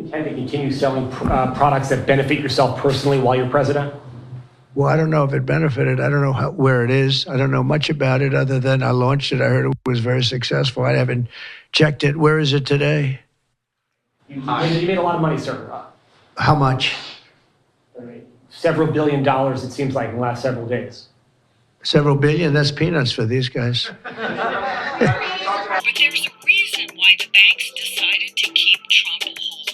intend to continue selling products that benefit yourself personally while you're president? Well, I don't know if it benefited. I don't know where it is. I don't know much about it other than I launched it. I heard it was very successful. I haven't checked it. Where is it today? You made a lot of money, sir. How much? Several $1 billion, it seems like, in the last several days. Several billion? That's peanuts for these guys. But there's a reason why the banks decided to keep Trump whole.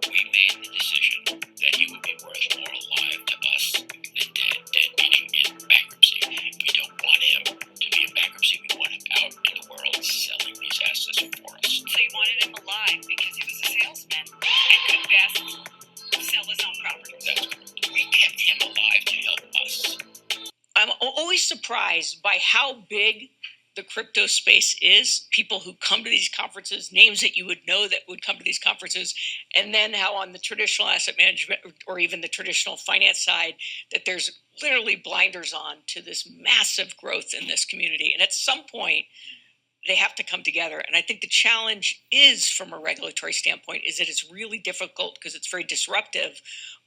We made the decision that he would be worth more alive to us than dead, meaning in bankruptcy. We don't want him to be in bankruptcy. We want him out in the world selling these assets for us. So you wanted him alive because he was a salesman and could best sell his own property. That's correct. We kept him alive to help us. I'm always surprised by how big the crypto space is, people who come to these conferences, names that you would know that would come to these conferences, and then how on the traditional asset management or even the traditional finance side, that there's literally blinders on to this massive growth in this community. And at some point, they have to come together. And I think the challenge is, from a regulatory standpoint, is that it's really difficult because it's very disruptive,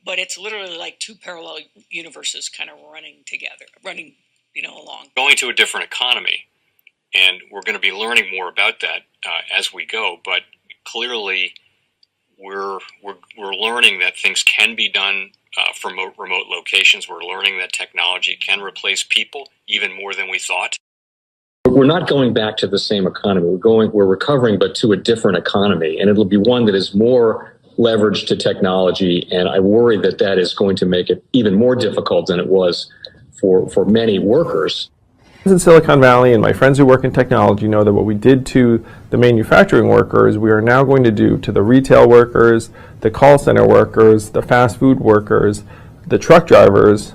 but it's literally like two parallel universes kind of running together, along. Going to a different economy. And we're going to be learning more about that as we go. But clearly, we're learning that things can be done from remote locations. We're learning that technology can replace people even more than we thought. We're not going back to the same economy. We're recovering, but to a different economy, and it'll be one that is more leveraged to technology. And I worry that is going to make it even more difficult than it was for many workers. In Silicon Valley, and my friends who work in technology know that what we did to the manufacturing workers, we are now going to do to the retail workers, the call center workers, the fast food workers, the truck drivers,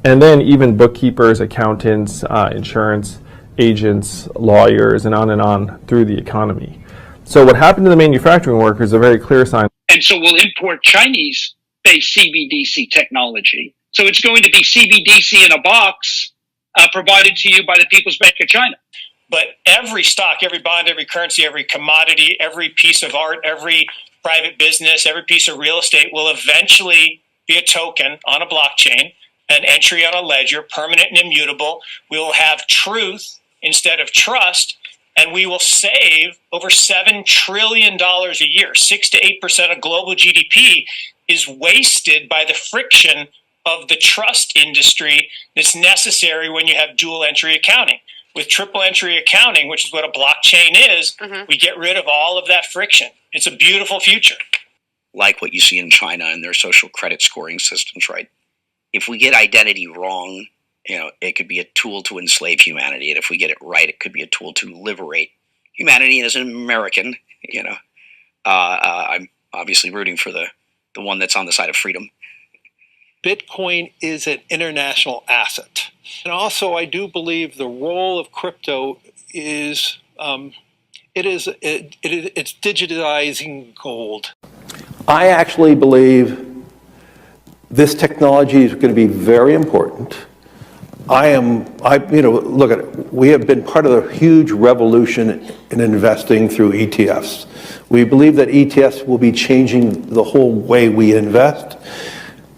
and then even bookkeepers, accountants, insurance agents, lawyers, and on through the economy. So what happened to the manufacturing workers is a very clear sign. And so we'll import Chinese-based CBDC technology. So it's going to be CBDC in a box provided to you by the People's Bank of China. But every stock, every bond, every currency, every commodity, every piece of art, every private business, every piece of real estate will eventually be a token on a blockchain, an entry on a ledger, permanent and immutable. We will have truth instead of trust, and we will save over $7 trillion a year. 6 to 8% of global GDP is wasted by the friction of the trust industry that's necessary when you have dual entry accounting. With triple entry accounting, which is what a blockchain is, we get rid of all of that friction. It's a beautiful future. Like what you see in China and their social credit scoring systems, right? If we get identity wrong, it could be a tool to enslave humanity. And if we get it right, it could be a tool to liberate humanity. And as an American, I'm obviously rooting for the one that's on the side of freedom. Bitcoin is an international asset. And also, I do believe the role of crypto is, it's digitizing gold. I actually believe this technology is going to be very important. Look at it. We have been part of the huge revolution in investing through ETFs. We believe that ETFs will be changing the whole way we invest.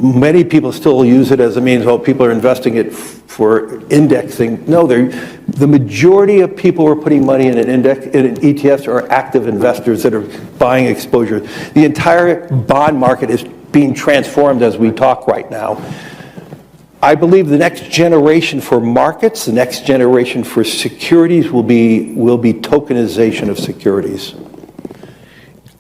Many people still use it as a means, people are investing it for indexing. No, the majority of people who are putting money in ETFs are active investors that are buying exposure. The entire bond market is being transformed as we talk right now. I believe the next generation for markets, the next generation for securities will be tokenization of securities.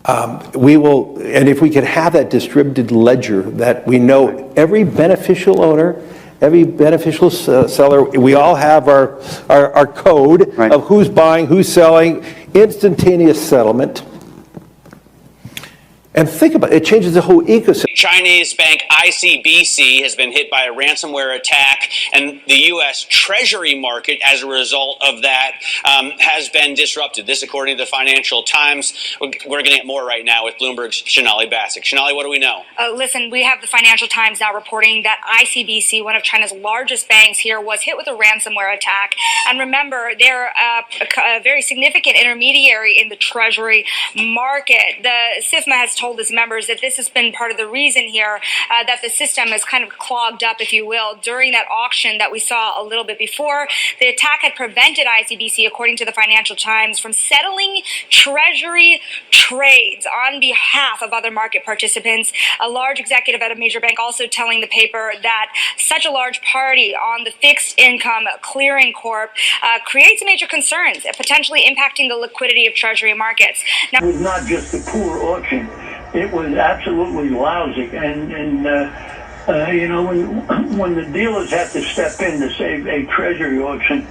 And if we could have that distributed ledger that we know every beneficial owner, every beneficial seller, we all have our code of who's buying, who's selling, instantaneous settlement. And think about it, it changes the whole ecosystem. Chinese bank ICBC has been hit by a ransomware attack, and the U.S. Treasury market, as a result of that, has been disrupted. This, according to the Financial Times. We're going to get more right now with Bloomberg's Shonali Bassick. Shonali, what do we know? Listen, we have the Financial Times now reporting that ICBC, one of China's largest banks here, was hit with a ransomware attack. And remember, they're a very significant intermediary in the Treasury market. The SIFMA has told his members that this has been part of the reason here that the system is kind of clogged up, if you will, during that auction that we saw a little bit before. The attack had prevented ICBC, according to the Financial Times, from settling Treasury trades on behalf of other market participants. A large executive at a major bank also telling the paper that such a large party on the fixed income clearing corp creates major concerns, potentially impacting the liquidity of Treasury markets. Now, it was not just a poor auction. It was absolutely lousy. And you know, when the dealers have to step in to save a Treasury auction,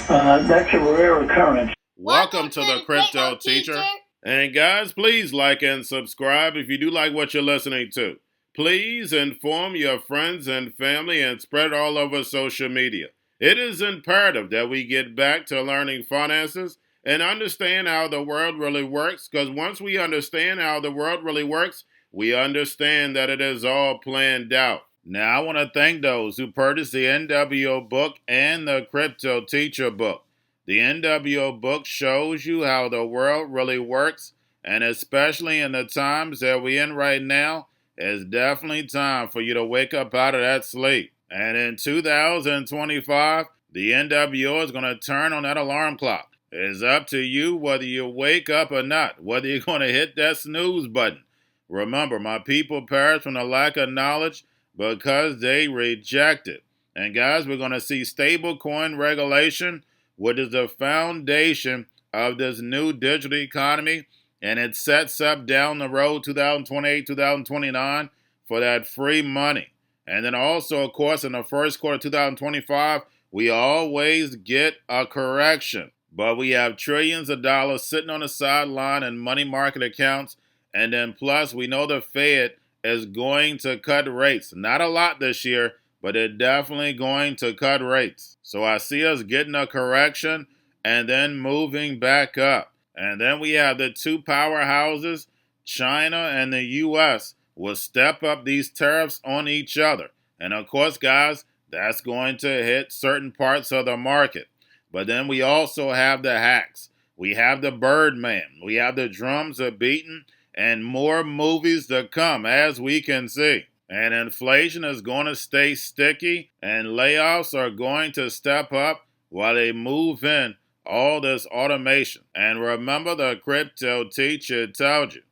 that's a rare occurrence. Welcome to the Crypto Teacher. And guys, please like and subscribe if you do like what you're listening to. Please inform your friends and family and spread it all over social media. It is imperative that we get back to learning finances and understand how the world really works, because once we understand how the world really works, we understand that it is all planned out. Now, I want to thank those who purchased the NWO book and the Crypto Teacher book. The NWO book shows you how the world really works, and especially in the times that we're in right now, it's definitely time for you to wake up out of that sleep. And in 2025, the NWO is going to turn on that alarm clock. It's up to you whether you wake up or not, whether you're going to hit that snooze button. Remember, my people perish from the lack of knowledge because they reject it. And guys, we're going to see stablecoin regulation, which is the foundation of this new digital economy. And it sets up down the road 2028, 2029 for that free money. And then also, of course, in the first quarter of 2025, we always get a correction. But we have trillions of dollars sitting on the sideline in money market accounts. And then plus, we know the Fed is going to cut rates. Not a lot this year, but they're definitely going to cut rates. So I see us getting a correction and then moving back up. And then we have the two powerhouses, China and the U.S., will step up these tariffs on each other. And of course, guys, that's going to hit certain parts of the market. But then we also have the hacks. We have the Birdman. We have the drums are beaten and more movies to come, as we can see. And inflation is going to stay sticky and layoffs are going to step up while they move in all this automation. And remember, the Crypto Teacher told you.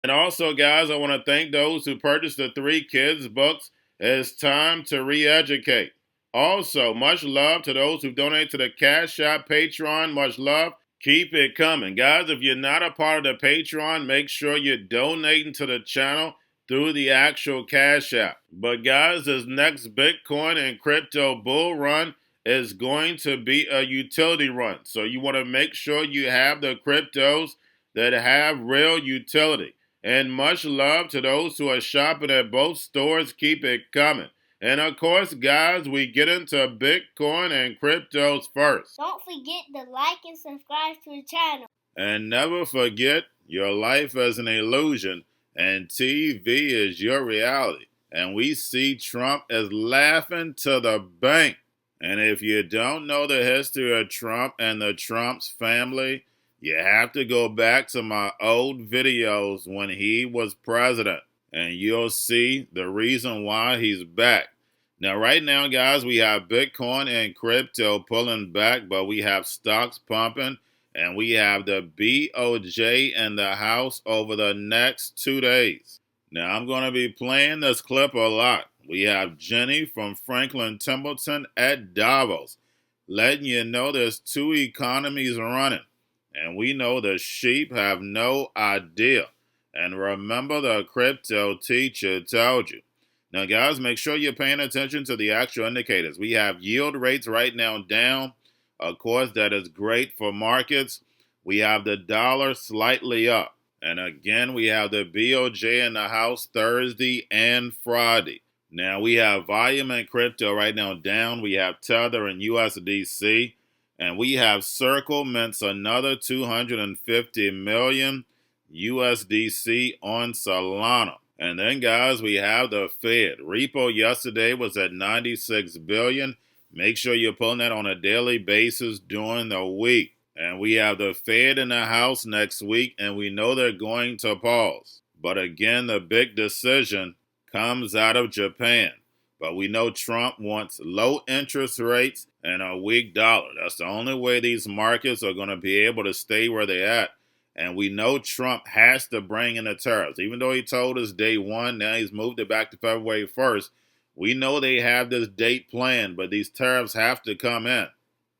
And also, guys, I want to thank those who purchased the 3 Kids books. It's time to re-educate. Also, much love to those who donate to the Cash App, Patreon. Much love. Keep it coming. Guys, if you're not a part of the Patreon, make sure you're donating to the channel through the actual Cash App. But guys, this next Bitcoin and crypto bull run is going to be a utility run. So you want to make sure you have the cryptos that have real utility. And much love to those who are shopping at both stores. Keep it coming. And of course, guys, we get into Bitcoin and cryptos first. Don't forget to like and subscribe to the channel. And never forget, your life is an illusion and TV is your reality. And we see Trump as laughing to the bank. And if you don't know the history of Trump and the Trump's family, you have to go back to my old videos when he was president, and you'll see the reason why he's back. Now, right now, guys, we have Bitcoin and crypto pulling back, but we have stocks pumping, and we have the BOJ in the house over the next 2 days. Now, I'm going to be playing this clip a lot. We have Jenny from Franklin Templeton at Davos letting you know there's 2 economies running. And we know the sheep have no idea. And remember, the Crypto Teacher told you. Now, guys, make sure you're paying attention to the actual indicators. We have yield rates right now down. Of course, that is great for markets. We have the dollar slightly up. And again, we have the BOJ in the house Thursday and Friday. Now, we have volume in crypto right now down. We have Tether and USDC. And we have Circle mints another 250 million USDC on Solana. And then, guys, we have the Fed. Repo yesterday was at 96 billion. Make sure you're pulling that on a daily basis during the week. And we have the Fed in the house next week, and we know they're going to pause. But again, the big decision comes out of Japan. But we know Trump wants low interest rates and a weak dollar. That's the only way these markets are going to be able to stay where they're at. And we know Trump has to bring in the tariffs. Even though he told us day one, now he's moved it back to February 1st. We know they have this date planned, but these tariffs have to come in.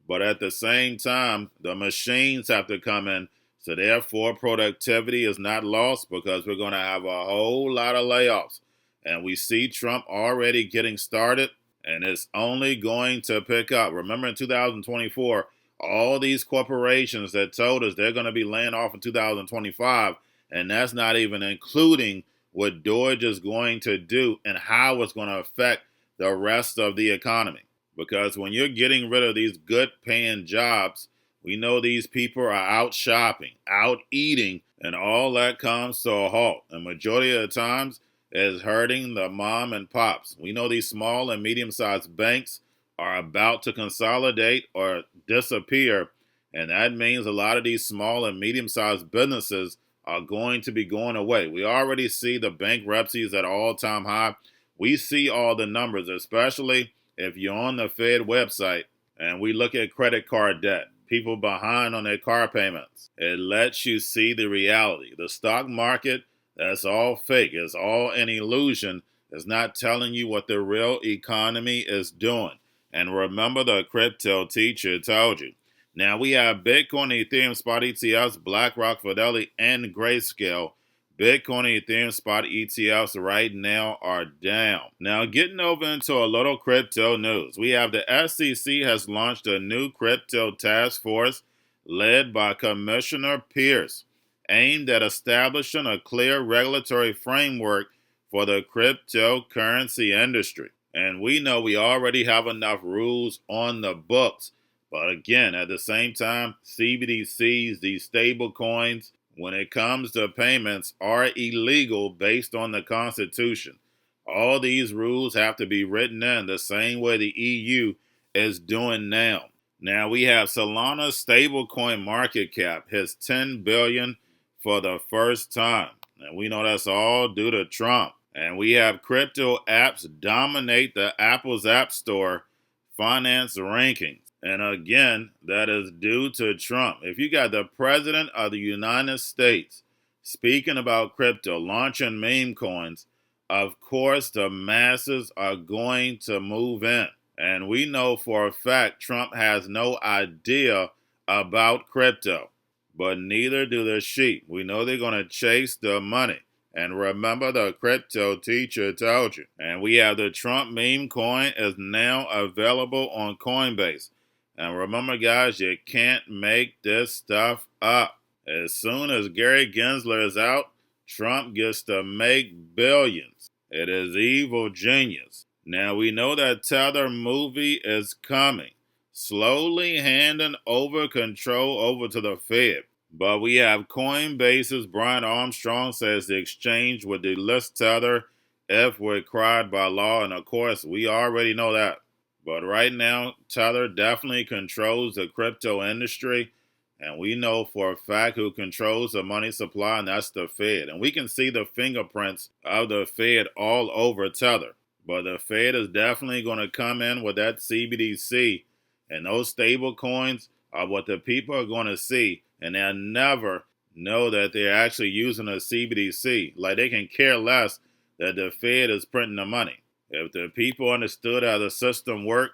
But at the same time, the machines have to come in. So therefore, productivity is not lost because we're going to have a whole lot of layoffs. And we see Trump already getting started, and it's only going to pick up. Remember in 2024, all these corporations that told us they're going to be laying off in 2025, and that's not even including what Doge is going to do and how it's going to affect the rest of the economy. Because when you're getting rid of these good paying jobs, we know these people are out shopping, out eating, and all that comes to a halt. The majority of the times is hurting the mom and pops. We know these small and medium-sized banks are about to consolidate or disappear, and that means a lot of these small and medium-sized businesses are going to be going away. We already see the bankruptcies at all-time high. We see all the numbers, especially if you're on the Fed website and we look at credit card debt, people behind on their car payments. It lets you see the reality. The stock market, that's all fake. It's all an illusion. It's not telling you what the real economy is doing. And remember, the crypto teacher told you. Now we have Bitcoin, Ethereum, spot ETFs, BlackRock, Fidelity, and Grayscale. Bitcoin, Ethereum, spot ETFs right now are down. Now getting over into a little crypto news. We have the SEC has launched a new crypto task force led by Commissioner Pierce, aimed at establishing a clear regulatory framework for the cryptocurrency industry. And we know we already have enough rules on the books. But again, at the same time, CBDCs, these stable coins, when it comes to payments, are illegal based on the Constitution. All these rules have to be written in the same way the EU is doing now. Now we have Solana's stablecoin market cap hits $10 billion for the first time. And we know that's all due to Trump. And we have crypto apps dominate the Apple's App Store finance rankings. And again, that is due to Trump. If you got the President of the United States speaking about crypto, launching meme coins, of course the masses are going to move in. And we know for a fact Trump has no idea about crypto. But neither do the sheep. We know they're going to chase the money. And remember, the crypto teacher told you. And we have the Trump meme coin is now available on Coinbase. And remember, guys, you can't make this stuff up. As soon as Gary Gensler is out, Trump gets to make billions. It is evil genius. Now, we know that Tether movie is coming, slowly handing over control over to the Fed. But we have Coinbase's Brian Armstrong says the exchange would delist Tether if required by law. And of course, we already know that. But right now, Tether definitely controls the crypto industry. And we know for a fact who controls the money supply, and that's the Fed. And we can see the fingerprints of the Fed all over Tether. But the Fed is definitely going to come in with that CBDC. And those stable coins are what the people are going to see. And they'll never know that they're actually using a CBDC. Like they can care less that the Fed is printing the money. If the people understood how the system worked,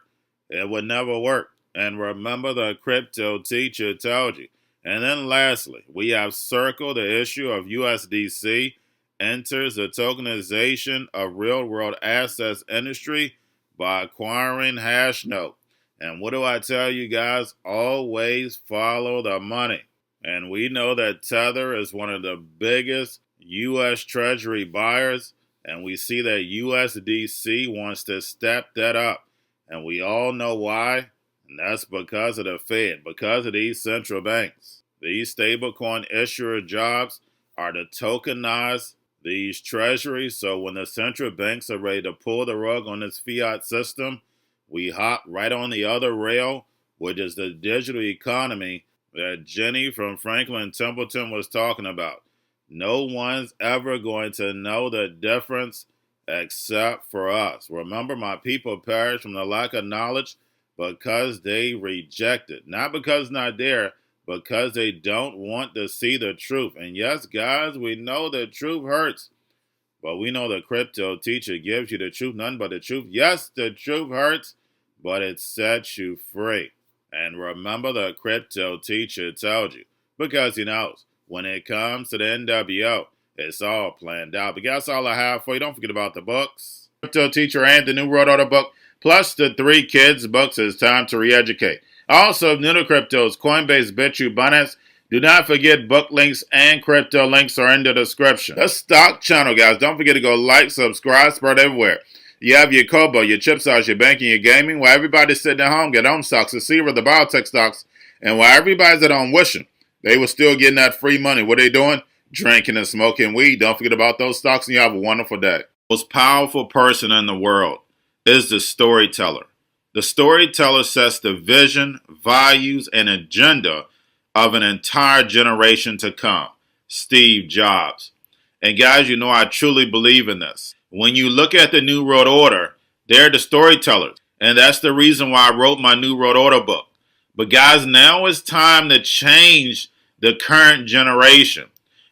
it would never work. And remember, the crypto teacher told you. And then lastly, we have Circle, the issue of USDC, enters the tokenization of real-world assets industry by acquiring Hashnote. And what do I tell you guys? Always follow the money. And we know that Tether is one of the biggest U.S. Treasury buyers. And we see that USDC wants to step that up. And we all know why. And that's because of the Fed, because of these central banks. These stablecoin issuer jobs are to tokenize these treasuries. So when the central banks are ready to pull the rug on this fiat system, we hop right on the other rail, which is the digital economy that Jenny from Franklin Templeton was talking about. No one's ever going to know the difference except for us. Remember, my people perish from the lack of knowledge because they reject it. Not because it's not there, because they don't want to see the truth. And yes, guys, we know the truth hurts. But we know the crypto teacher gives you the truth, none but the truth. Yes, the truth hurts, but it sets you free. And remember, the crypto teacher tells you, because he knows when it comes to the NWO, it's all planned out. But that's all I have for you. Don't forget about the books. Crypto Teacher and the New World Order book, plus the 3 kids books. It's time to re-educate. Also, new to cryptos, Coinbase, Bitrue, Binance. Do not forget book links and crypto links are in the description. The stock channel, guys. Don't forget to go like, subscribe, spread everywhere. You have your Kobo, your chip stocks, your banking, your gaming. While everybody's sitting at home, get home stocks, the Seaver, the biotech stocks. And while everybody's at home wishing they were still getting that free money, what are they doing? Drinking and smoking weed. Don't forget about those stocks, and you have a wonderful day. The most powerful person in the world is the storyteller. The storyteller sets the vision, values, and agenda of an entire generation to come. Steve Jobs. And guys, you know I truly believe in this. When you look at the New World Order, they're the storytellers. And that's the reason why I wrote my New World Order book. But guys, now it's time to change the current generation.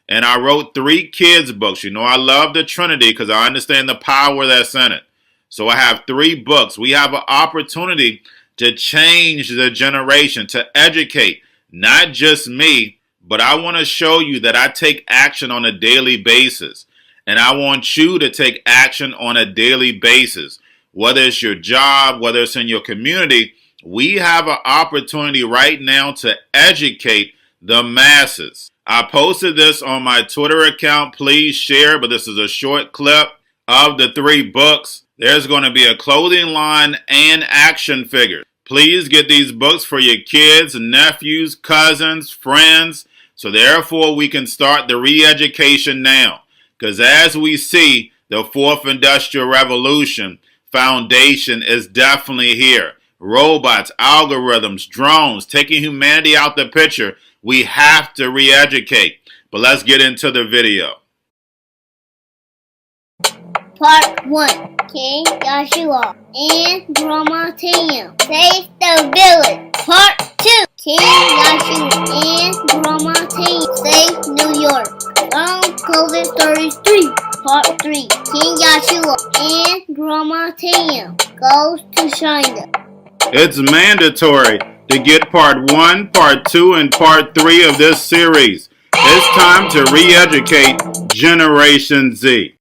And I wrote 3 kids books. You know I love the Trinity because I understand the power that's in it. So I have 3 books. We have an opportunity to change the generation, to educate. Not just me, but I want to show you that I take action on a daily basis. And I want you to take action on a daily basis. Whether it's your job, whether it's in your community, we have an opportunity right now to educate the masses. I posted this on my Twitter account. Please share, but this is a short clip of the 3 books. There's going to be a clothing line and action figures. Please get these books for your kids, nephews, cousins, friends, so therefore we can start the re-education now. Because as we see, the 4th Industrial Revolution foundation is definitely here. Robots, algorithms, drones, taking humanity out the picture. We have to re-educate. But let's get into the video. Part 1. King Joshua and Grandma Tam save the village. Part 2. King Joshua and Grandma Tam save New York from COVID-33. Part 3. King Joshua and Grandma Tam goes to China. It's mandatory to get part 1, part 2, and part 3 of this series. It's time to re-educate Generation Z.